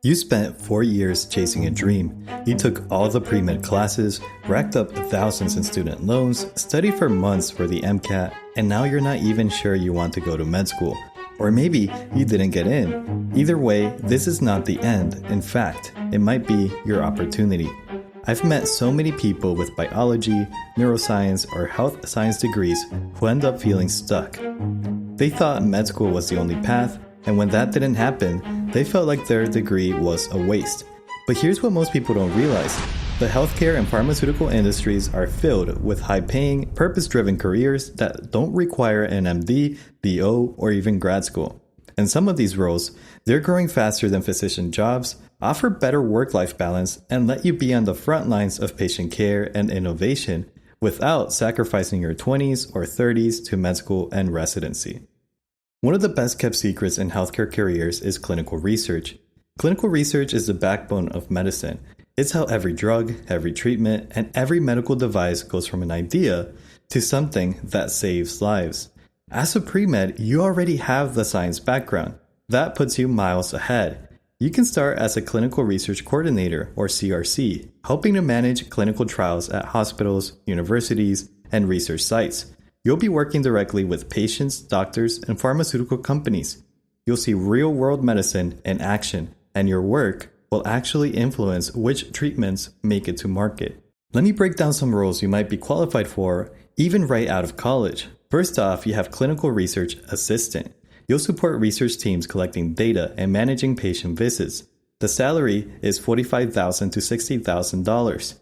You spent 4 years chasing a dream. You took all the pre-med classes, racked up thousands in student loans, studied for months for the MCAT, and now you're not even sure you want to go to med school. Or maybe you didn't get in. Either way, this is not the end. In fact, it might be your opportunity. I've met so many people with biology, neuroscience, or health science degrees who end up feeling stuck. They thought med school was the only path, and when that didn't happen, they felt like their degree was a waste. But here's what most people don't realize. The healthcare and pharmaceutical industries are filled with high-paying, purpose-driven careers that don't require an MD, DO, or even grad school. And some of these roles, they're growing faster than physician jobs, offer better work-life balance, and let you be on the front lines of patient care and innovation without sacrificing your 20s or 30s to med school and residency. One of the best-kept secrets in healthcare careers is clinical research. Clinical research is the backbone of medicine. It's how every drug, every treatment, and every medical device goes from an idea to something that saves lives. As a pre-med, you already have the science background. That puts you miles ahead. You can start as a clinical research coordinator, or CRC, helping to manage clinical trials at hospitals, universities, and research sites. You'll be working directly with patients, doctors, and pharmaceutical companies. You'll see real-world medicine in action, and your work will actually influence which treatments make it to market. Let me break down some roles you might be qualified for, even right out of college. First off, you have clinical research assistant. You'll support research teams collecting data and managing patient visits. The salary is $45,000 to $60,000.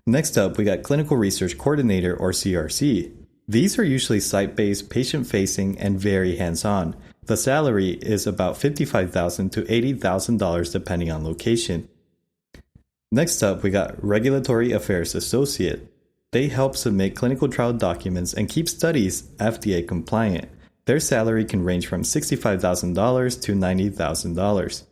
Next up, we got clinical research coordinator, or CRC. These are usually site-based, patient-facing, and very hands-on. The salary is about $55,000 to $80,000 depending on location. Next up, we got regulatory affairs associate. They help submit clinical trial documents and keep studies FDA compliant. Their salary can range from $65,000 to $90,000.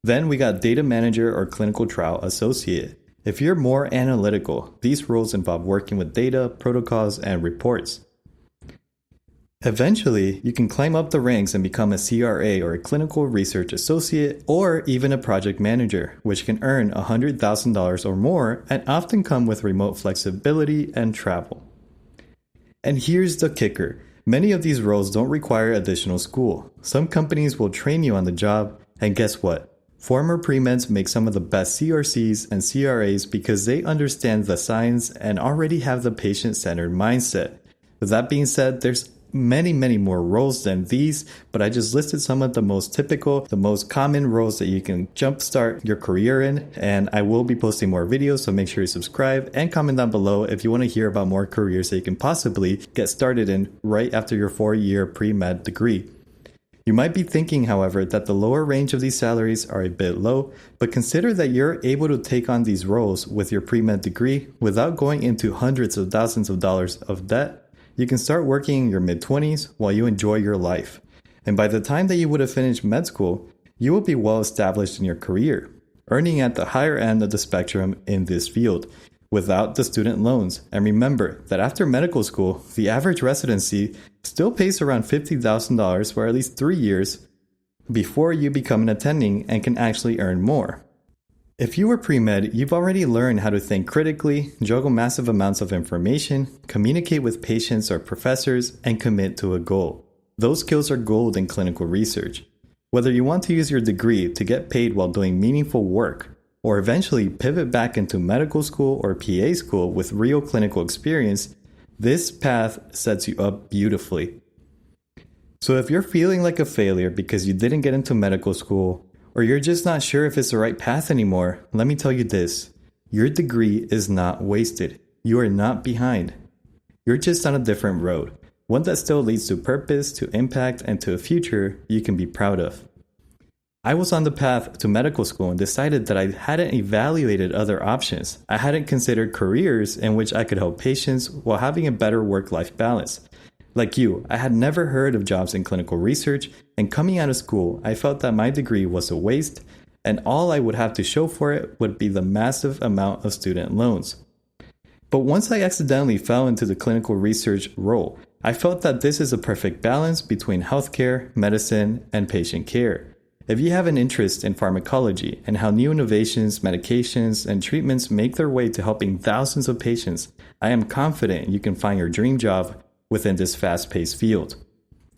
Then we got data manager or clinical trial associate. If you're more analytical, these roles involve working with data, protocols, and reports. Eventually, you can climb up the ranks and become a CRA or a clinical research associate or even a project manager, which can earn $100,000 or more and often come with remote flexibility and travel. And here's the kicker. Many of these roles don't require additional school. Some companies will train you on the job, and guess what? Former pre-meds make some of the best CRCs and CRAs because they understand the science and already have the patient-centered mindset. With that being said, there's many more roles than these, but I just listed some of the most typical, the most common roles that you can jumpstart your career in, and I will be posting more videos, so make sure you subscribe and comment down below if you want to hear about more careers that you can possibly get started in right after your 4-year pre-med degree. You might be thinking, however, that the lower range of these salaries are a bit low, but consider that you're able to take on these roles with your pre-med degree without going into hundreds of thousands of dollars of debt. You can start working in your mid-20s while you enjoy your life. And by the time that you would have finished med school, you will be well established in your career, earning at the higher end of the spectrum in this field, without the student loans. And remember that after medical school, the average residency still pays around $50,000 for at least 3 years before you become an attending and can actually earn more. If you were pre-med, you've already learned how to think critically, juggle massive amounts of information, communicate with patients or professors, and commit to a goal. Those skills are gold in clinical research. Whether you want to use your degree to get paid while doing meaningful work, or eventually pivot back into medical school or PA school with real clinical experience, this path sets you up beautifully. So if you're feeling like a failure because you didn't get into medical school, or you're just not sure if it's the right path anymore, let me tell you this. Your degree is not wasted. You are not behind. You're just on a different road, one that still leads to purpose, to impact, and to a future you can be proud of. I was on the path to medical school and decided that I hadn't evaluated other options. I hadn't considered careers in which I could help patients while having a better work-life balance. Like you, I had never heard of jobs in clinical research, and coming out of school, I felt that my degree was a waste, and all I would have to show for it would be the massive amount of student loans. But once I accidentally fell into the clinical research role, I felt that this is a perfect balance between healthcare, medicine, and patient care. If you have an interest in pharmacology and how new innovations, medications, and treatments make their way to helping thousands of patients, I am confident you can find your dream job within this fast-paced field.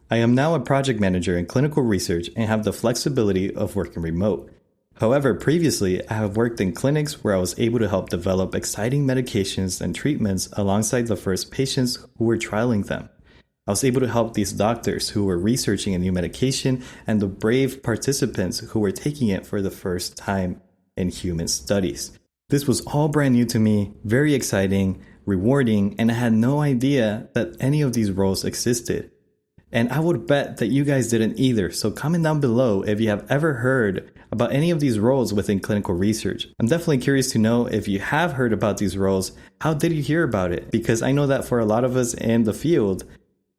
I am now a project manager in clinical research and have the flexibility of working remote. However, previously, I have worked in clinics where I was able to help develop exciting medications and treatments alongside the first patients who were trialing them. I was able to help these doctors who were researching a new medication and the brave participants who were taking it for the first time in human studies. This was all brand new to me, very exciting, rewarding, and I had no idea that any of these roles existed. And I would bet that you guys didn't either, so comment down below if you have ever heard about any of these roles within clinical research. I'm definitely curious to know if you have heard about these roles, how did you hear about it? Because I know that for a lot of us in the field,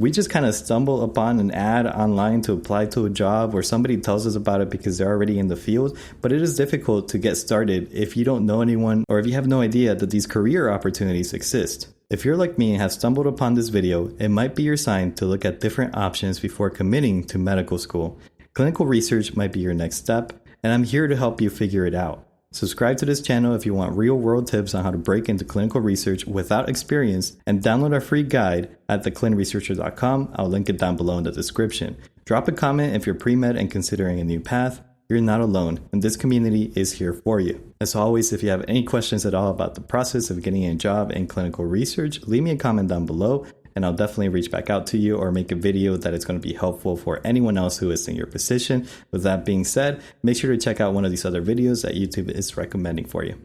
we just kind of stumble upon an ad online to apply to a job or somebody tells us about it because they're already in the field, but it is difficult to get started if you don't know anyone or if you have no idea that these career opportunities exist. If you're like me and have stumbled upon this video, it might be your sign to look at different options before committing to medical school. Clinical research might be your next step, and I'm here to help you figure it out. Subscribe to this channel if you want real-world tips on how to break into clinical research without experience, and download our free guide at TheClinResearcher.com. I'll link it down below in the description. Drop a comment if you're pre-med and considering a new path. You're not alone, and this community is here for you. As always, if you have any questions at all about the process of getting a job in clinical research, leave me a comment down below, and I'll definitely reach back out to you or make a video that is going to be helpful for anyone else who is in your position. With that being said, make sure to check out one of these other videos that YouTube is recommending for you.